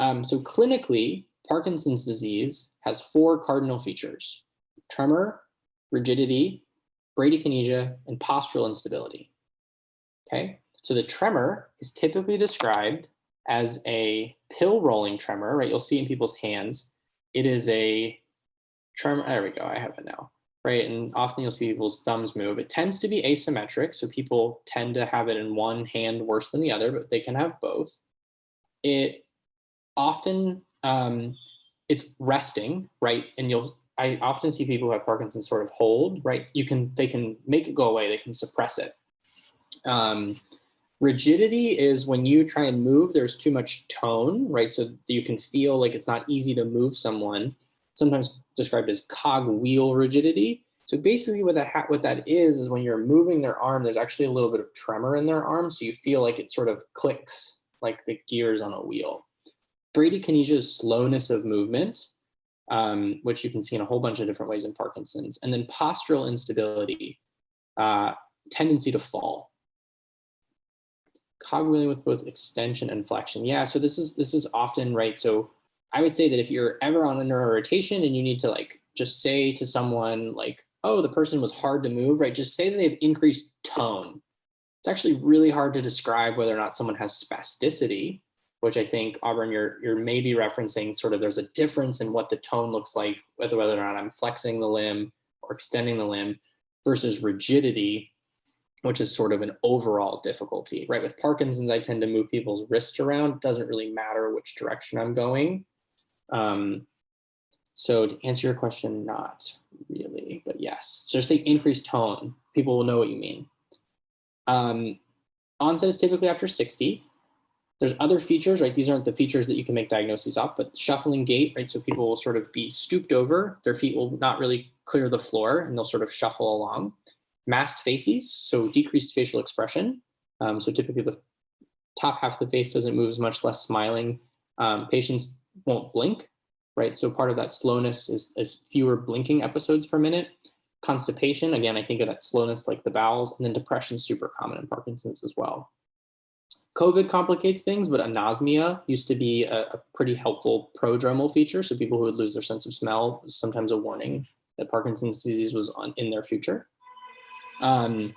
So clinically, Parkinson's disease has 4 cardinal features: tremor, rigidity, bradykinesia, and postural instability. Okay, so the tremor is typically described as a pill rolling tremor, right? You'll see in people's hands. It is a tremor. There we go. I have it now, right? And often you'll see people's thumbs move. It tends to be asymmetric, so people tend to have it in one hand worse than the other, but they can have both. It often it's resting, right? And I often see people who have Parkinson's sort of hold, right? They can make it go away. They can suppress it. Rigidity is when you try and move, there's too much tone, right? So you can feel like it's not easy to move someone, sometimes described as cogwheel rigidity. So basically what that is when you're moving their arm, there's actually a little bit of tremor in their arm. So you feel like it sort of clicks like the gears on a wheel. Bradykinesia is slowness of movement, which you can see in a whole bunch of different ways in Parkinson's. And then postural instability, tendency to fall. Cogwheeling with both extension and flexion. Yeah, so this is often, right? So I would say that if you're ever on a neurorotation and you need to like just say to someone like, oh, the person was hard to move, right? Just say that they have increased tone. It's actually really hard to describe whether or not someone has spasticity, which I think, Auburn, you're maybe referencing sort of there's a difference in what the tone looks like, whether or not I'm flexing the limb or extending the limb, versus rigidity, which is sort of an overall difficulty, right? With Parkinson's, I tend to move people's wrists around. It doesn't really matter which direction I'm going. So to answer your question, not really, but yes. Just say increased tone. People will know what you mean. Onset is typically after 60. There's other features, right? These aren't the features that you can make diagnoses off, but shuffling gait, right? So people will sort of be stooped over. Their feet will not really clear the floor and they'll sort of shuffle along. Masked faces, so decreased facial expression. So typically the top half of the face doesn't move as much, less smiling. Patients won't blink, right? So part of that slowness is fewer blinking episodes per minute. Constipation, again, I think of that slowness like the bowels, and then depression is super common in Parkinson's as well. COVID complicates things, but anosmia used to be a pretty helpful prodromal feature. So people who would lose their sense of smell was sometimes a warning that Parkinson's disease was in their future. Okay,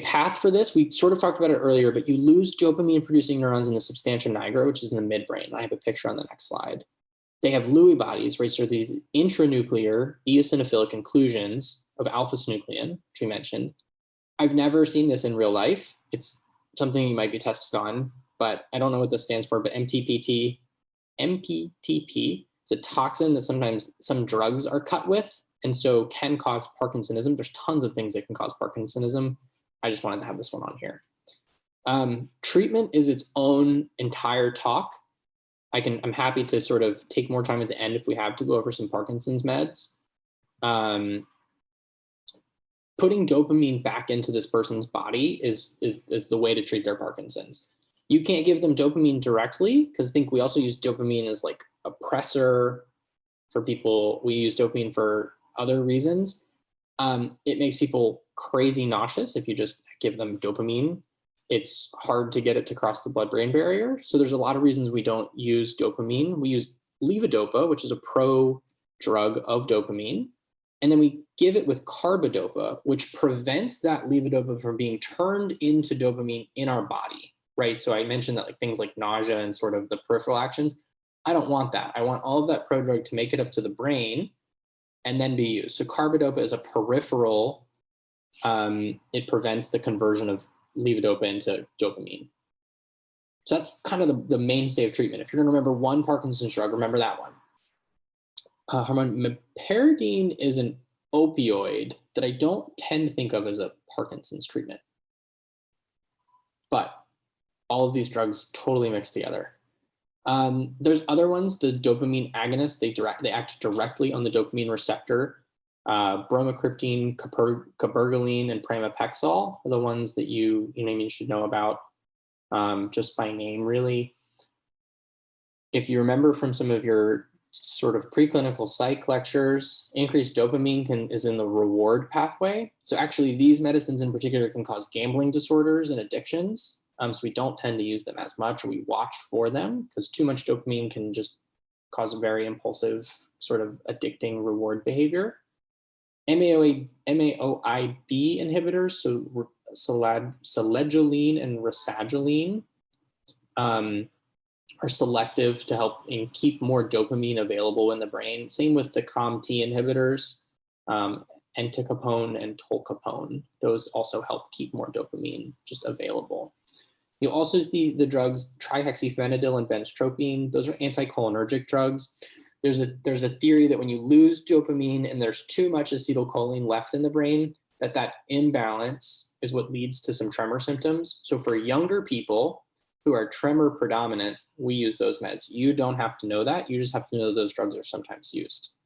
path for this, we sort of talked about it earlier, but you lose dopamine producing neurons in the substantia nigra, which is in the midbrain. I have a picture on the next slide. They have Lewy bodies, right? So these intranuclear eosinophilic inclusions of alpha-synuclein, which we mentioned. I've never seen this in real life. It's something you might be tested on, but I don't know what this stands for, but MTPT, it's a toxin that sometimes some drugs are cut with, and so can cause Parkinsonism. There's tons of things that can cause Parkinsonism. I just wanted to have this one on here. Treatment is its own entire talk. I'm happy to sort of take more time at the end if we have to go over some Parkinson's meds. Putting dopamine back into this person's body is the way to treat their Parkinson's. You can't give them dopamine directly, because I think we also use dopamine as like a pressor for people. We use dopamine for other reasons. It makes people crazy nauseous if you just give them dopamine. It's hard to get it to cross the blood-brain barrier. So there's a lot of reasons we don't use dopamine. We use levodopa, which is a pro-drug of dopamine. And then we give it with carbidopa, which prevents that levodopa from being turned into dopamine in our body, right? So I mentioned that like things like nausea and sort of the peripheral actions. I don't want that. I want all of that prodrug to make it up to the brain and then be used. So carbidopa is a peripheral, it prevents the conversion of levodopa into dopamine. So that's kind of the mainstay of treatment. If you're gonna remember one Parkinson's drug, remember that one. Meperidine is an opioid that I don't tend to think of as a Parkinson's treatment. But all of these drugs totally mix together. There's other ones, the dopamine agonists, they act directly on the dopamine receptor. Bromocriptine, cabergoline, and pramipexole are the ones that you should know about just by name, really. If you remember from some of your sort of preclinical psych lectures, increased dopamine is in the reward pathway. So actually these medicines in particular can cause gambling disorders and addictions. So we don't tend to use them as much, or we watch for them, because too much dopamine can just cause a very impulsive, sort of addicting reward behavior. MAOIB inhibitors, so selegiline and rasagiline, are selective to help and keep more dopamine available in the brain. Same with the COMT inhibitors, entacapone and tolcapone. Those also help keep more dopamine just available. You also see the drugs trihexyphenidyl and benztropine. Those are anticholinergic drugs. There's a theory that when you lose dopamine and there's too much acetylcholine left in the brain, that imbalance is what leads to some tremor symptoms. So for younger people who are tremor predominant, we use those meds. You don't have to know that. You just have to know those drugs are sometimes used.